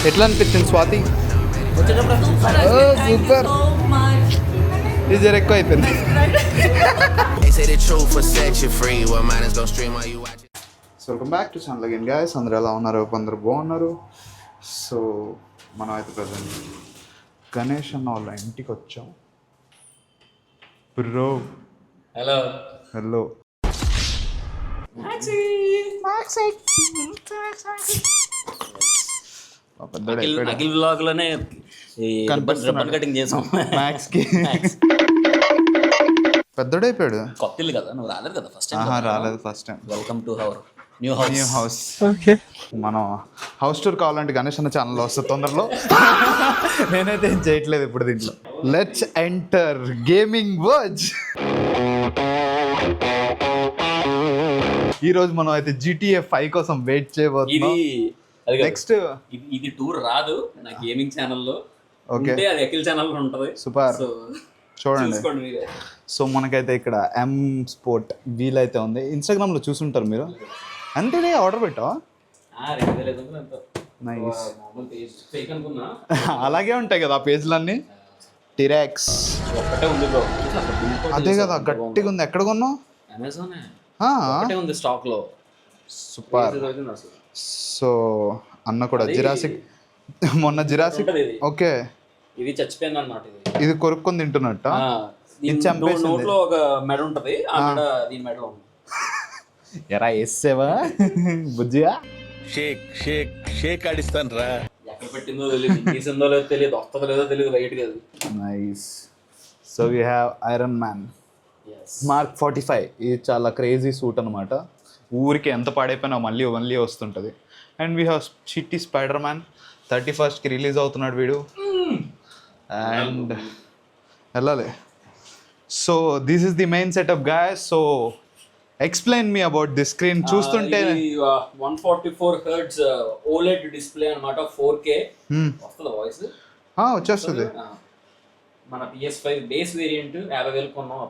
ఎట్లా అనిపించింది స్వాతి? సూపర్. ఇది జర ఎక్కువ అయిపోయింది. Welcome back to channel again guys. అందరూ ఎలా ఉన్నారు? అందరూ బాగున్నారు. సో మనం అయితే ప్రజెంట్ గణేష్ అన్న వాళ్ళ ఇంటికి వచ్చాం. Bro hello hello. Akhil blog లోనే రిబ్బన్ కటింగ్ చేసాం. మ్యాక్స్ కి పెద్దడైపోయాడు. కొత్త ఇల్లు కదా, నువ్వు రాలేదు కదా ఫస్ట్ టైం. రాలేదు first time. Welcome to our new house. మనం హౌస్ టూర్ కావాలంటే గణేష్ అన్న ఛానల్లో వస్తుంది తొందరలో. నేనైతే ఏం చేయట్లేదు ఇప్పుడు దీంట్లో. Let's enter gaming verge. ఈ రోజు మనం అయితే GTA 5 కోసం వెయిట్ చేయబోతున్నాం. నెక్స్ట్ ఇది టూర్ రాదు నా గేమింగ్ ఛానల్లో. ఓకే, అది అఖిల్ ఛానల్లో ఉంటది. సూపర్, చూడండి. సో మనకైతే ఇక్కడ M స్పోర్ట్ వీల్ అయితే ఉంది. ఇన్స్టాగ్రామ్ లో చూసుంటారు మీరు. అంతేనే ఆర్డర్ పెట్టావా? అలాగే ఉంటాయి కదా ఆ పేజ్లన్నీ. టిరాక్స్ అదే కదా, గట్టిగా ఉంది. ఎక్కడ కొన్నావు? ఉంది స్టాక్ లో. సూపర్. సో అన్న కూడా జిరాసిక్, మొన్న జిరాసిక్. ఓకే, ఇది చచ్చిపోయింది అన్నమాట. ఇది కొరుక్కొని తింటున్నట్ట. నోట్లో ఒక మెడ ఉంటది, ఆ మెడ దీని మెడ ఉంది. ఎరా వేసేవా బుజ్జిగా? షేక్ షేక్ షేక్ ఆడిస్తాను రా. ఎక్కడ పెట్టిందో తెలియదు, తీసిందో లేదో తెలియదు, వస్తుందో లేదో తెలియదు. రైట్ కాదు. Nice. So we have iron man mark 45. ఇది చాలా క్రేజీ సూట్ అనమాట. ఊరికి ఎంత పాడైపోయినా మళ్ళీ వస్తుంటుంది. అండ్ వీ హ్యావ్ చిట్టి స్పైడర్ మ్యాన్. 31st రిలీజ్ అవుతున్నాడు వీడు. అండ్ వెళ్ళాలి. So this is the main setup guys. So explain me about this screen. చూస్తుంటే 144 Hz OLED డిస్ప్లే అన్నమాట. 4K వస్తుందా వాయిస్? వచ్చేస్తుంది. మన PS5 బేస్ వేరియంట్ 50,000 కొన్నాం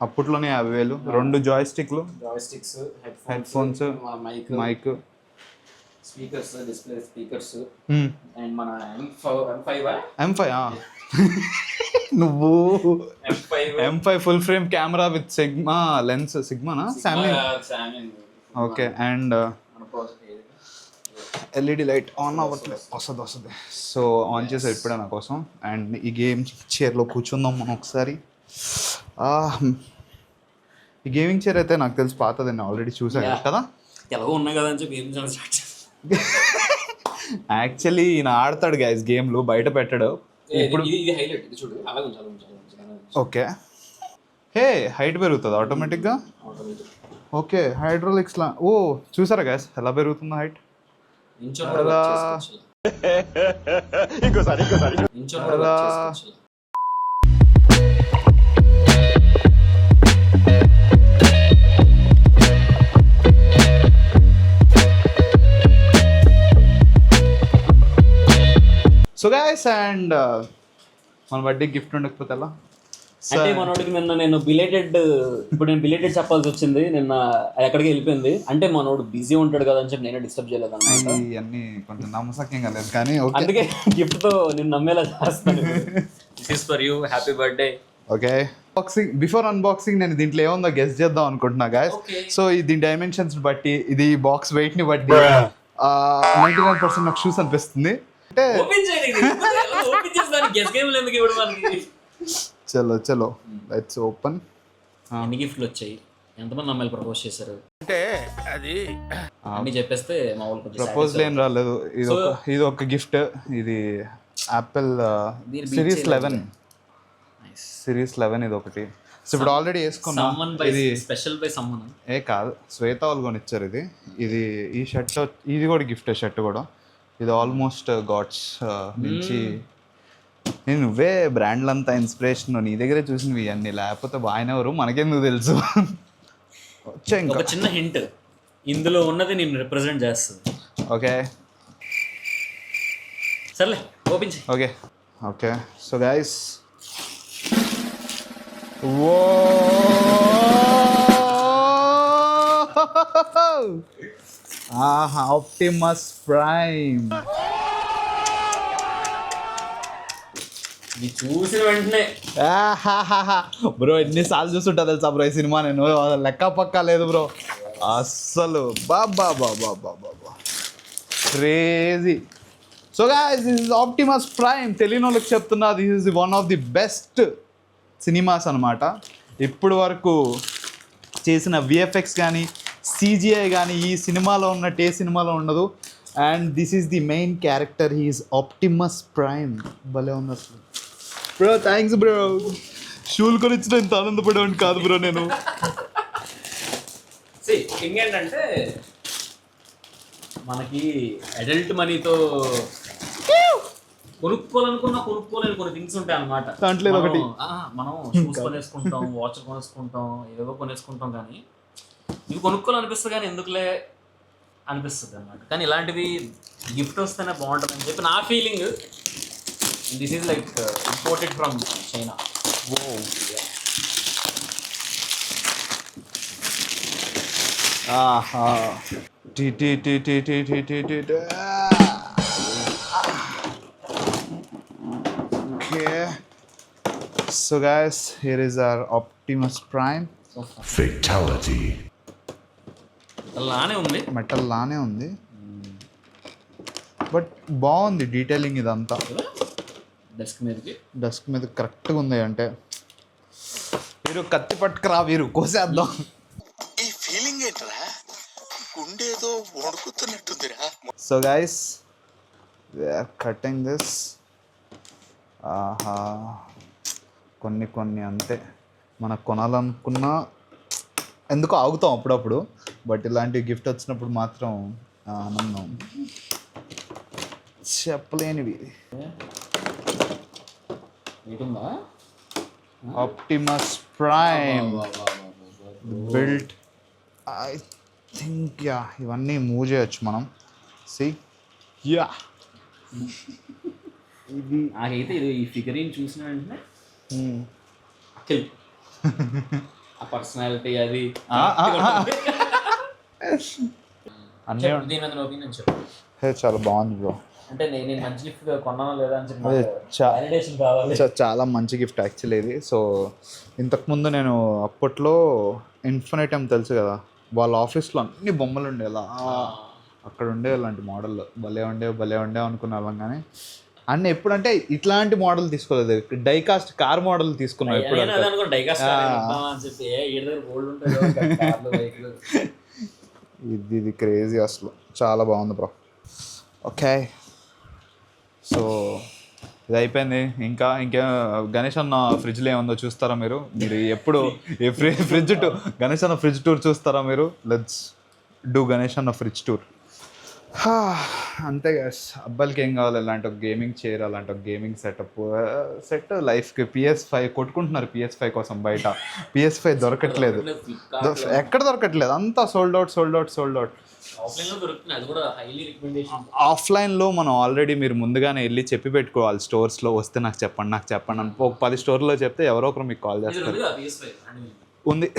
అప్పట్లోనే 50,000. 2 joysticks, head phones, mic, speakers, display speakers. And మన M5 నువ్వు M5 full frame camera with sigma lens. సిగ్మానా? Samsung. Okay. And LED light on అవ్వట్లేదు. వస్తుంది. సో ఆన్ చేసి ఇప్పుడే నా కోసం. అండ్ ఈ గేమ్ చైర్లో కూర్చుందాం మనం ఒకసారి. ఈ గేమింగ్ చైర్ అయితే నాకు తెలిసి పాతది, నేను ఆల్రెడీ చూసాను కదా. ఎలాగో ఉన్నాయి కదా అని చెప్పి యాక్చువల్లీ ఈయన ఆడతాడు గైస్ గేమ్లు, బయట పెట్టాడు. ఇప్పుడు ఓకే. హే, హైట్ పెరుగుతుంది ఆటోమేటిక్గా. ఓకే, హైడ్రోలిక్స్ లా. ఓ చూసారా గైస్ ఎలా పెరుగుతుందో హైట్? సో గైస్, అండ్ మన బర్త్డే గిఫ్ట్ ఉండకపోతే ఎలా? అంటే మనోడికి నిన్న నేను బిలేటెడ్ చెప్పాల్సి వచ్చింది. నిన్న ఎక్కడికి వెళ్ళిపోయింది. అంటే మనోడు బిజీ ఉంటాడు కదా అని చెప్పి నేనే డిస్టర్బ్ చేయలేదు అన్నమాట. ఇవన్నీ కొంచెం నమ్మసక్యంగా లేదు కానీ అందుకే గిఫ్ట్ తో నేను నమ్మేలా చేస్తాను. This is for you, happy birthday. Okay, before unboxing నేను దీంట్లో ఏముందో గెస్ చేద్దాం అనుకుంటున్నా గైస్. సో దీని డైమెన్షన్స్ బట్టి, ఇది బాక్స్ వెయిట్ ని బట్టి 99% నాకు షూస్ అనిపిస్తుంది. అంటే చలో లెట్స్ ఓపెన్. ఎన్ని గిఫ్ట్లు వచ్చాయి, ఎంతమంది అమ్మాయిలు ప్రపోజ్ చేశారు అంటే అది అన్ని చెప్పేస్తే మా వాళ్ళు ప్రపోజల్ ఏం రాలేదు. ఇది ఒక గిఫ్ట్. ఇది యాపిల్ సిరీస్ 11 ఇది ఒకటి. సో ఇప్పుడు ఆల్రెడీ వేసుకున్నాం. ఇది స్పెషల్ బై సమ్మన్ కాదు, శ్వేత వాళ్ళు కొనిచ్చారు ఇది. ఈ షర్ట్, ఇది కూడా గిఫ్ట్. షర్ట్ కూడా ఇది ఆల్మోస్ట్ గాడ్స్ నుంచి. నేను నువ్వే బ్రాండ్లంతా ఇన్స్పిరేషన్, నీ దగ్గరే చూసినవి అన్నీ, లేకపోతే బాగానేవారు మనకెందుకు తెలుసు. వచ్చా ఇంకా చిన్న హింట్, ఇందులో ఉన్నది నేను రిప్రజెంట్ చేస్తుంది. ఓకే సర్లే ఓపెన్ చేయి. Okay. So guys, Optimus prime. ఇది చూసిన వెంటనే బ్రో ఎన్నిసార్లు చూస్తుంటా తెలుసా బ్రో ఈ సినిమా నేను లెక్క పక్క లేదు బ్రో అస్సలు బాబా బాబా బాబా crazy. So guys this is Optimus Prime. తెలియని వాళ్ళకి చెప్తున్నా, this is one of the best cinemas అనమాట. ఇప్పుడు వరకు చేసిన విఎఫ్ఎక్స్ కానీ సిజిఐ కానీ ఈ సినిమాలో ఉన్నట్టు ఏ సినిమాలో ఉండదు. And this is the main character, he is Optimus Prime. భలే ఉంది అసలు బ్రో. Thanks bro. షూలు కొని ఇచ్చిన ఇంత ఆనందపడేవాడిని కాదు బ్రో నేను. ఇంకేంటంటే మనకి అడల్ట్ మనీతో కొనుక్కోలేని కొన్ని థింగ్స్ ఉంటాయి అన్నమాట. దాంట్లో ఒకటి మనం షూస్ కొనేసుకుంటాం, వాచ్ కొనేసుకుంటాం, ఏవో కొనేసుకుంటాం, కానీ ఇవి కొనుక్కోవాలనిపిస్తుంది కానీ ఎందుకులే అనిపిస్తుంది అన్నమాట. కానీ ఇలాంటివి గిఫ్ట్ వస్తేనే బాగుంటుంది అని చెప్పి నా feeling. This is like imported from China. Okay. So guys, here is our Optimus Prime. Fatality. అలానే ఉంది, మెటల్ లానే ఉంది, బట్ బాగుంది డీటెయిలింగ్ ఇదంతా. డెస్క్ మీద కరెక్ట్గా ఉంది. అంటే వీరు కత్తి పట్టుకురా, వీరు కోసేద్దాం. ఈ ఫీలింగ్ ఏంట్రా, గుండేదో వణుకుతున్నట్టుందిరా. So guys they are cutting this. ఆహా, కొన్ని అంతే మనకు కొనాలనుకున్నా ఎందుకో ఆగుతాం అప్పుడప్పుడు, బట్ ఇలాంటి గిఫ్ట్ వచ్చినప్పుడు మాత్రం ఆనందం చెప్పలేనివి. Optimus Prime built. I think yeah ఇవన్నీ మూవ్ చేయొచ్చు మనం. సి యా ఇది నాకైతే ఇది ఈ ఫిగరీన్ చూసిన వెంటనే అఖిల్ ఆ పర్సనాలిటీ అది అన్నీ దీని మీద ఒపీనియన్ చెప్పు. చాలా బాగుంది బ్రో. అంటే నేను మంచి గిఫ్ట్ కొన్నానా లేదా అని చెప్పి అదే వాలిడేషన్ కావాలి. చాలా మంచి గిఫ్ట్ యాక్చువల్లీ ఇది. సో ఇంతకుముందు నేను అప్పట్లో ఇన్ఫినిటమ్ తెలుసు కదా, వాళ్ళ ఆఫీస్లో అన్ని బొమ్మలు ఉండే అలా అక్కడ ఉండే అలాంటి మోడల్ భలే ఉండేవి అనుకునే వాళ్ళం. కానీ అన్న ఎప్పుడంటే ఇట్లాంటి మోడల్ తీసుకోలేదు, డైకాస్ట్ కార్ మోడల్ తీసుకున్నాం ఎప్పుడు. ఇది క్రేజీ అసలు, చాలా బాగుంది బ్రో. ఓకే, సో ఇది అయిపోయింది. ఇంకా గణేష్ అన్న ఫ్రిడ్జ్లో ఏముందో చూస్తారా మీరు ఎప్పుడు ఫ్రిడ్జ్ టూర్, గణేష్ అన్న ఫ్రిడ్జ్ టూర్ చూస్తారా మీరు? లెట్స్ డూ గణేష్ అన్న ఫ్రిడ్జ్ టూర్. అంతే గైస్, అబ్బాయిలకి ఏం కావాలి, అలాంటి ఒక గేమింగ్ చైర్, అలాంటి ఒక గేమింగ్ సెట్ లైఫ్కి. PS5 కొట్టుకుంటున్నారు PS5 కోసం బయట. PS5 దొరకట్లేదు, ఎక్కడ దొరకట్లేదు, అంతా సోల్డ్ అవుట్. ఆఫ్లైన్లో మనం ఆల్రెడీ మీరు ముందుగానే వెళ్ళి చెప్పి పెట్టుకోవాలి, స్టోర్స్లో వస్తే నాకు చెప్పండి అని ఒక 10 స్టోర్లో చెప్తే ఎవరో ఒకరు మీకు కాల్ చేస్తారు. ఉంది,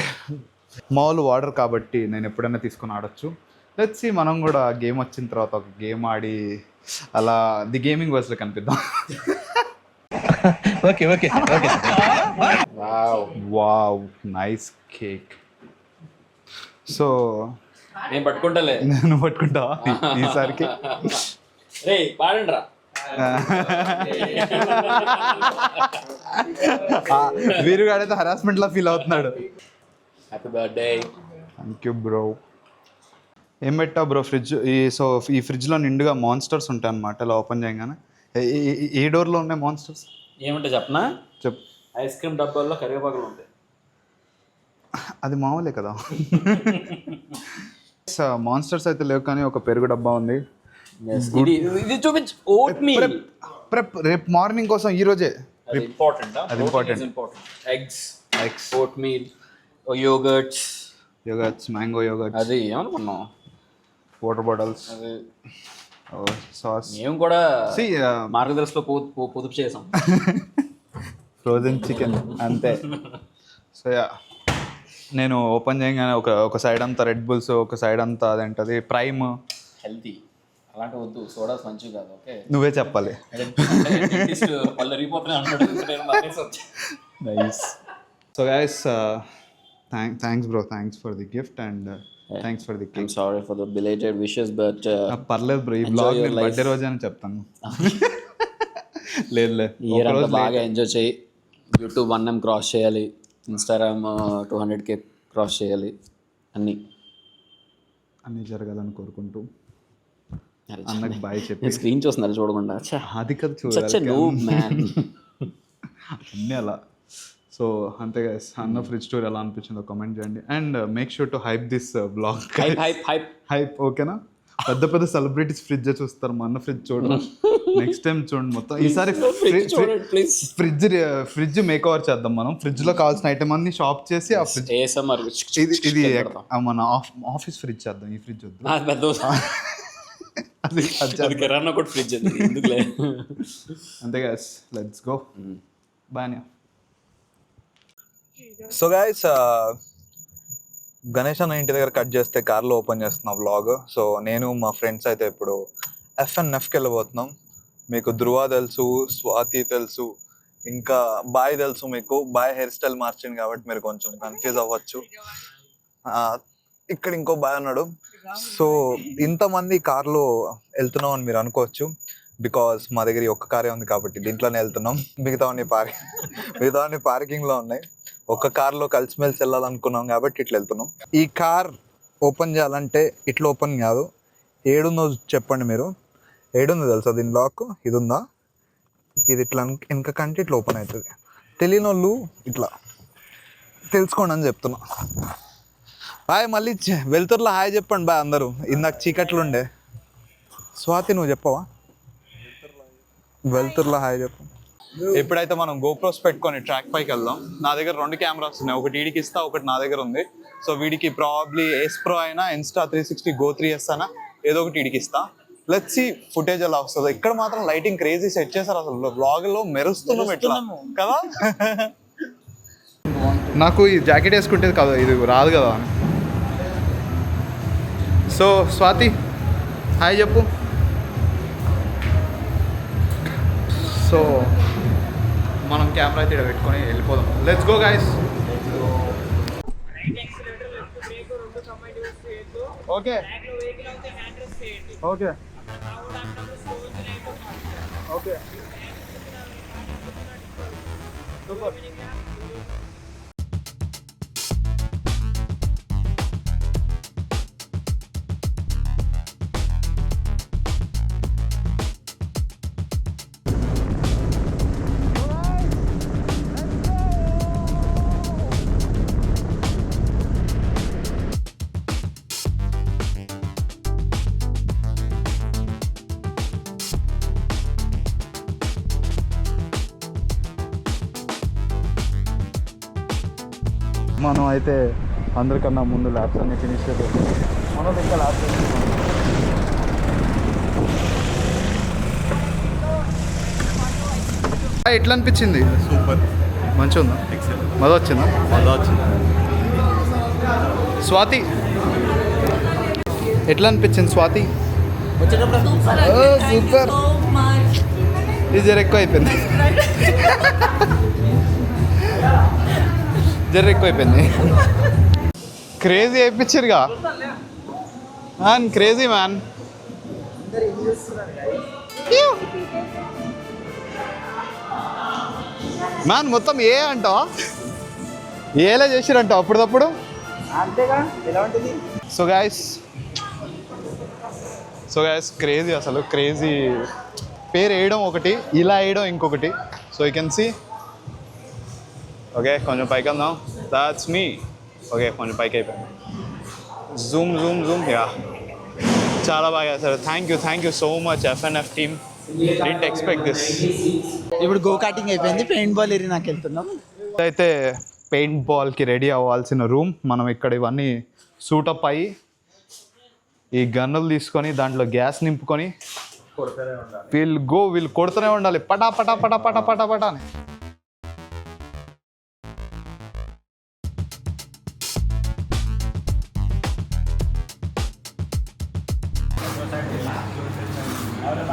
మామూలు వాడర్ కాబట్టి నేను ఎప్పుడైనా తీసుకుని ఆడొచ్చు. లెట్స్ సీ, మనం కూడా గేమ్ వచ్చిన తర్వాత ఒక గేమ్ ఆడి అలా ది గేమింగ్ వర్స్లో కనిపిద్దాం. Okay wow nice cake. So నేను పట్టుకుంటాలే, నేను పట్టుకుంటావా ఈసారికి? రే పాడండి రా. వీరుగాడైతే హరాస్మెంట్లా ఫీల్ అవుతున్నాడు. Happy birthday. Thank you bro. ఏం పెట్టావు బ్రో ఫ్రిడ్జ్? ఈ ఫ్రిడ్జ్లో నిండుగా మాన్స్టర్స్ ఉంటాయి అన్నమాట. ఇలా ఓపెన్ చేయగానే ఏ డోర్లో ఉన్నాయి మాన్స్టర్స్? ఏమంటే చెప్పనా? చెప్పు. ఐస్ క్రీమ్ డబ్బాల్లో కరివేపాకులు ఉంటాయి. అది మామూలే కదా. మాన్స్టర్స్ అయితే లేవు, కానీ ఒక పెరుగు డబ్బా ఉంది. ఇది చూపించు. ఓట్ మీల్ ప్రెప్ రేపు మార్నింగ్ కోసం ఈ రోజే. అది important. Eggs, vote meal, yoghurts, mango yoghurts, అది ఏమనుకున్నాం, వాటర్ బాటిల్స్, సాస్. మేము కూడా మార్గదర్శిలో పొదుపు చేసాం. ఫ్రోజన్ చికెన్ అంతే. సో నేను ఓపెన్ చేయగానే ఒక సైడ్ అంతా రెడ్ బుల్స్, ఒక సైడ్ అంతా అదేంటది ప్రైమ్. హెల్తీ. అలాంటి వద్దు, సోడాస్ మంచివి కాదు. ఓకే, నువ్వే చెప్పాలి. వాళ్ళు రిగిపోతున్నాయి అన్నాడు. Nice. So guys, thanks bro, thanks for the gift and thanks for the I'm cake. sorry for the belated wishes, but పర్లేదు బ్రో, ఈ enjoy బ్లాగ్ your నేను life. బర్త్డే రోజే అని చెప్తాను. లేదు ఇయర్ అంతా బాగా ఎంజాయ్ చేయి. యూట్యూబ్ 1M క్రాస్ చేయాలి, ఇన్స్టాగ్రామ్ 200K క్రాస్ చేయాలి. అన్నీ జరగాలని కోరుకుంటూ అన్నకు బాయ్ చెప్పి స్క్రీన్ చూస్తున్నారు చూడకుండా. అది కదా చూడాలి అన్నీ అలా. సో అంతే గైస్, అన్న ఫ్రిడ్జ్ టూర్ ఎలా అనిపించిందో కామెంట్ చేయండి and make sure to hype this blog. Hype ఓకేనా? పెద్ద పెద్ద సెలబ్రిటీస్ ఫ్రిడ్జ్ చూస్తారు, మా అన్న ఫ్రిడ్జ్ చూడరు. నెక్స్ట్ టైం చూడండి మొత్తం. ఈసారి ఫ్రిడ్జ్ మేక్ ఓవర్ చేద్దాం మనం. ఫ్రిడ్జ్ లో కావాల్సిన ఐటమ్ అన్ని షాప్ చేసి ఆ ఫ్రిడ్జ్ ఇది మన ఆఫీస్ ఫ్రిడ్జ్ చేద్దాం. ఈ ఫ్రిడ్జ్ వద్దు, ఫ్రిడ్జ్ అంతే guys, let's go. Bye. So guys, Ganesh అన్న ఇంటి దగ్గర కట్ చేస్తే కార్లో ఓపెన్ చేస్తున్నా వ్లాగ్. సో నేను మా ఫ్రెండ్స్ అయితే ఇప్పుడు FNFకి వెళ్ళబోతున్నాం. మీకు ధృవ తెలుసు, స్వాతి తెలుసు, ఇంకా బాయ్ తెలుసు. మీకు బాయ్ హెయిర్ స్టైల్ మార్చింది కాబట్టి మీరు కొంచెం కన్ఫ్యూజ్ అవ్వచ్చు. ఇక్కడ ఇంకో బాయ్ ఉన్నాడు. సో ఇంతమంది కార్లో వెళ్తున్నాం అని మీరు అనుకోవచ్చు, బికాస్ మా దగ్గర ఒక్క కారే ఉంది కాబట్టి దీంట్లోనే వెళ్తున్నాం. మిగతావన్నీ పార్కింగ్లో ఉన్నాయి. ఒక్క కార్లో కలిసిమెలిసి వెళ్ళాలనుకున్నాం కాబట్టి ఇట్లా వెళ్తున్నాం. ఈ కార్ ఓపెన్ చేయాలంటే ఇట్లా ఓపెన్ కాదు, ఏడుందో చెప్పండి మీరు. ఏడుందో తెలుసా దీని లాక్? ఇది ఉందా? ఇది ఇట్లా వెనక కంటే ఇట్లా ఓపెన్ అవుతుంది. తెలియని వాళ్ళు ఇట్లా తెలుసుకోండి అని చెప్తున్నా. బాయ్, మళ్ళీ వెళ్తుర్లో హాయ్ చెప్పండి బాయ్ అందరూ. ఇందాక చీకట్లు ఉండే. స్వాతి నువ్వు చెప్పవా? వెళ్తుర్లో హాయ్ చెప్పు. ఎప్పుడైతే మనం గోప్రోస్ పెట్టుకొని ట్రాక్ పైకి వెళ్దాం. నా దగ్గర 2 కెమెరాస్ ఉన్నాయి, ఒకటి వీడికి ఇస్తా, ఒకటి నా దగ్గర ఉంది. సో వీడికి ప్రాబ్లీ S Pro అయినా, Insta 360 Go 3S అయినా ఏదో ఒకటి వీడికి ఇస్తా. లెట్స్ సీ ఫుటేజ్ ఎలా వస్తుందో. ఇక్కడ మాత్రం లైటింగ్ క్రేజీ సెట్ చేశారు, అసలు వ్లాగ్ లో మెరుస్తున్నాం ఎట్లా కదా. నాకు ఈ జాకెట్ వేసుకుంటే కదా ఇది రాదు కదా. సో స్వాతి హాయ్ చెప్పు. సో మనం కెమెరా అయితే ఇక్కడ పెట్టుకొని వెళ్ళిపోదాం. Let's go guys. Okay okay okay super. మనం అయితే అందరికన్నా ముందు ల్యాబ్స్ అన్ని ఫినిష్ చేద్దాం. మనం ఇంకా ల్యాబ్స్ ఎట్లా అనిపించింది? సూపర్, మంచిగా ఉందా? మజా వచ్చిందా? మజా వచ్చింది. స్వాతి ఎట్లా అనిపించింది? స్వాతి సూపర్. ఇది జర ఎక్కువ అయిపోయింది, క్రేజీ అయిపించారుగా. Crazy man. మ్యాన్ మొత్తం ఏ అంటావా? ఏలా చేసిరంటావు అప్పుడప్పుడు. సో గైస్ క్రేజీ, అసలు క్రేజీ. పేరు వేయడం ఒకటి, ఇలా వేయడం ఇంకొకటి. So you can see. Okay కొంచెం పైకి వెళ్దాం. That's me. ఓకే కొంచెం పైకి అయిపోయింది. Zoom Zoom Zoom. యా చాలా బాగా sir. Thank you so much FNF team. Didn't expect this. ఇప్పుడు గో కార్టింగ్ అయిపోయింది, పెయింట్ బాల్ ఏరియాకి వెళ్తున్నాం. అయితే పెయింట్ బాల్కి రెడీ అవ్వాల్సిన రూమ్. మనం ఇక్కడ ఇవన్నీ సూటప్ అయ్యి ఈ గన్నులు తీసుకొని దాంట్లో గ్యాస్ నింపుకొని వీళ్ళు కొడుతూనే ఉండాలి, పటా పటా పటా పటా పటా పటా అని.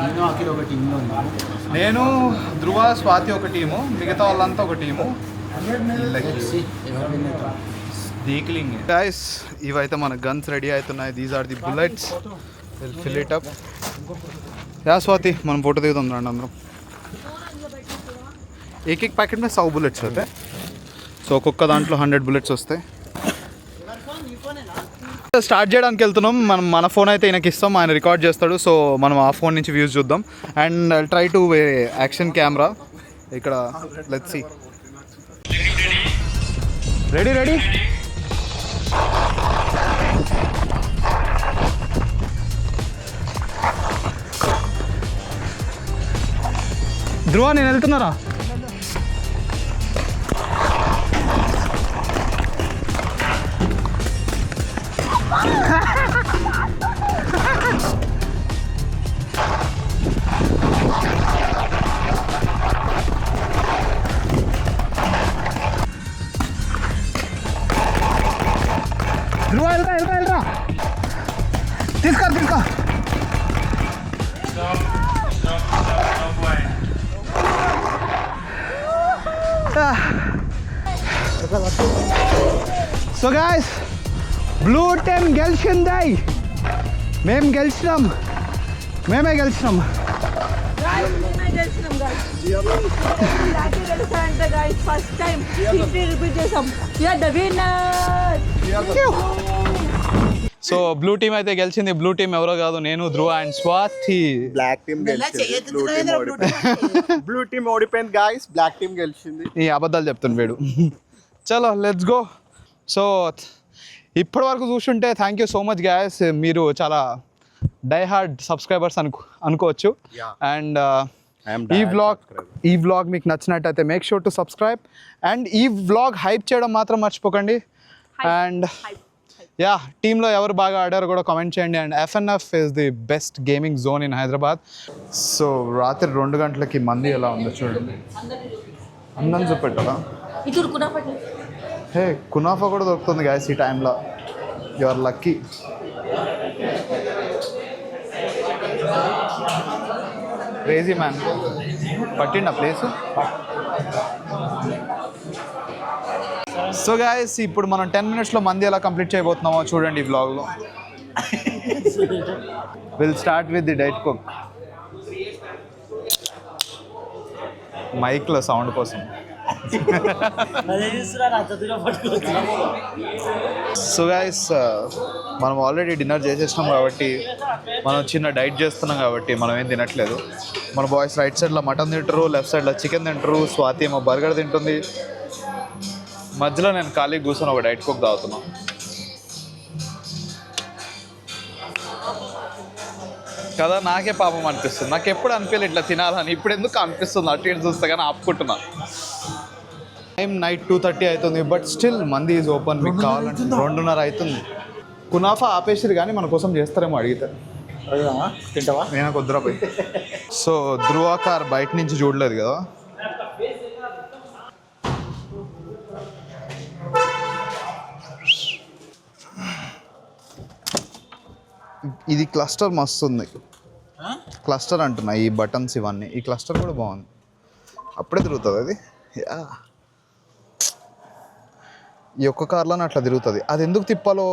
నేను అఖిల్ ఒక టీంలో ఉన్నాను. నేను ధ్రువ స్వాతి ఒక టీము, మిగతా వాళ్ళంతా ఒక టీము. డీక్లింగ్ గైస్, ఇవైతే మన గన్స్ రెడీ అవుతున్నాయి. These are the bullets. Will fill it up. Yeah Swathi, మనం ఫోటో దిగుదాం రండి అందరం. एक पैकेट में 100 बुलेट्स होते हैं. సో ఒక్కొక్క దాంట్లో 100 బుల్లెట్స్ వస్తాయి. స్టార్ట్ చేయడానికి వెళ్తున్నాం. మన ఫోన్ అయితే ఈయనకి ఇస్తాం, ఆయన రికార్డ్ చేస్తాడు. సో మనం ఆ ఫోన్ నుంచి వ్యూస్ చూద్దాం. And try to action camera. ఇక్కడ let's see. Ready ready. Dhruva నేను వెళ్తున్నారా? ధ్రువ వెళ్తా తీసుకో. సో గాయ్స్, బ్లూ టీమ్ గెలిచింది. మేమే గెలిచినాం. సో బ్లూ టీమ్ అయితే గెలిచింది. బ్లూ టీమ్ ఎవరో కాదు, నేను, Dhruva and Swathi. Black team blue team ఓడిపోయింది గాయ్స్. బ్లాక్ టీమ్ గెలిచింది. ఈ అబద్ధాలు చెప్తాను వీడు. చలో లెట్స్ గో. సో ఇప్పటి వరకు చూస్తుంటే thank you so much guys. మీరు చాలా డై హార్డ్ సబ్స్క్రైబర్స్ అనుకోవచ్చు. అండ్ ఈ వ్లాగ్ మీకు నచ్చినట్టయితే make sure to subscribe. And ఈ వ్లాగ్ హైప్ చేయడం మాత్రం మర్చిపోకండి. అండ్ యా, టీంలో ఎవరు బాగా ఆడారో కూడా కామెంట్ చేయండి. And FNF is the best gaming zone in Hyderabad. So రాత్రి 2 గంటలకి మంది ఎలా ఉందో చూడండి. అందరం చూపెట్టారా? హే, కునాఫా కూడా దొరుకుతుంది గాయస్ ఈ టైంలో. You are lucky. Crazy man. పట్టిండా ప్లేస్? సో గాయస్, ఇప్పుడు మనం 10 minutesలో మంది ఎలా కంప్లీట్ చేయబోతున్నామో చూడండి ఈ వ్లాగ్లో. Will start with the diet coke. మైక్లో సౌండ్ కోసం. సో గైస్, మనం ఆల్రెడీ డిన్నర్ చేసేసినాం కాబట్టి, మనం చిన్న డైట్ చేస్తున్నాం కాబట్టి మనం ఏం తినట్లేదు. మన బాయ్స్ రైట్ సైడ్లో మటన్ తింటారు, లెఫ్ట్ సైడ్లో చికెన్ తింటారు, స్వాతి ఏమో బర్గర్ తింటుంది. మధ్యలో నేను ఖాళీ కూర్చొని ఒక డైట్ కుక్ తాగుతున్నా. కదా, నాకే పాపం అనిపిస్తుంది. నాకు ఎప్పుడు అనిపించలేదు ఇట్లా తినాలని, ఇప్పుడు ఎందుకు అనిపిస్తుంది అటు ఇటు చూస్తే కానీ ఆపుకుంటున్నా. టైం నైట్ 2:30 అవుతుంది, బట్ స్టిల్ మంది ఈజ్ ఓపెన్. మీకు కావాలంటే 2:30 అవుతుంది. కునాఫా ఆపేసిరు కానీ మన కోసం చేస్తారేమో అడిగితే. తింటావా? నేను కుదరా పోయి. సో ధ్రువ కార్ బయట నుంచి చూడలేదు కదా. ఇది క్లస్టర్ మస్తు ఉంది. క్లస్టర్ అంటున్నా, ఈ బటన్స్ ఇవన్నీ. ఈ క్లస్టర్ కూడా బాగుంది. అప్పుడే తిరుగుతుంది అది. ఈ ఒక్క కార్లోనే అట్లా తిరుగుతుంది. అది ఎందుకు తిప్పాలో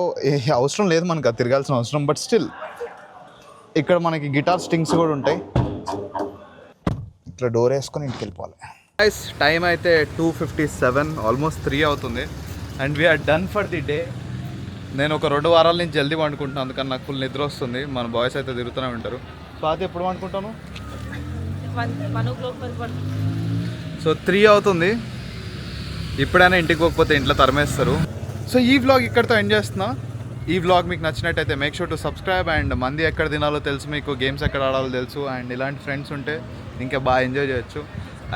అవసరం లేదు మనకు, అది తిరగాల్సిన అవసరం. బట్ స్టిల్ ఇక్కడ మనకి గిటార్ స్ట్రింగ్స్ కూడా ఉంటాయి. ఇట్లా డోర్ వేసుకొని ఇంటికి వెళ్ళిపోవాలి. టైం అయితే 2:57, ఆల్మోస్ట్ 3 అవుతుంది. And we're done for the day. నేను ఒక 2 వారాల నుంచి జల్దీ వండుకుంటున్నాను, అందుకని నాకు ఫుల్ నిద్ర వస్తుంది. మన బాయ్స్ అయితే తిరుగుతూనే ఉంటారు. స్వాతి ఎప్పుడు వండుకుంటాను? సో 3 అవుతుంది. ఇప్పుడైనా ఇంటికి పోకపోతే ఇంట్లో తరిమేస్తారు. సో ఈ వ్లాగ్ ఇక్కడితో ఎండ్ చేస్తున్నా. ఈ వ్లాగ్ మీకు నచ్చినట్టయితే make sure to subscribe. And మంది ఎక్కడ తినాలో తెలుసు మీకు, గేమ్స్ ఎక్కడ ఆడాలో తెలుసు. అండ్ ఇలాంటి ఫ్రెండ్స్ ఉంటే ఇంకా బాగా ఎంజాయ్ చేయొచ్చు.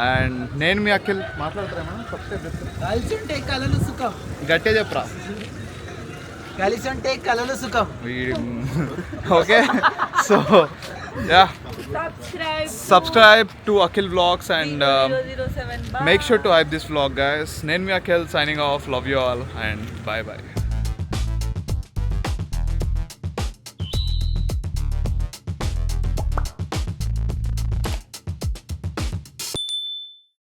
అండ్ నేను మీ అఖిల్. మాట్లాడతారేమో సబ్స్క్రైబ్ చేస్తాను. గట్టిగా చెప్పరా. కలిసి ఉంటే కలలు సుఖం. Okay, so yeah, subscribe to Akhil Vlogs and make sure to hype this vlog guys. Name me Akhil, signing off. Love you all and bye bye.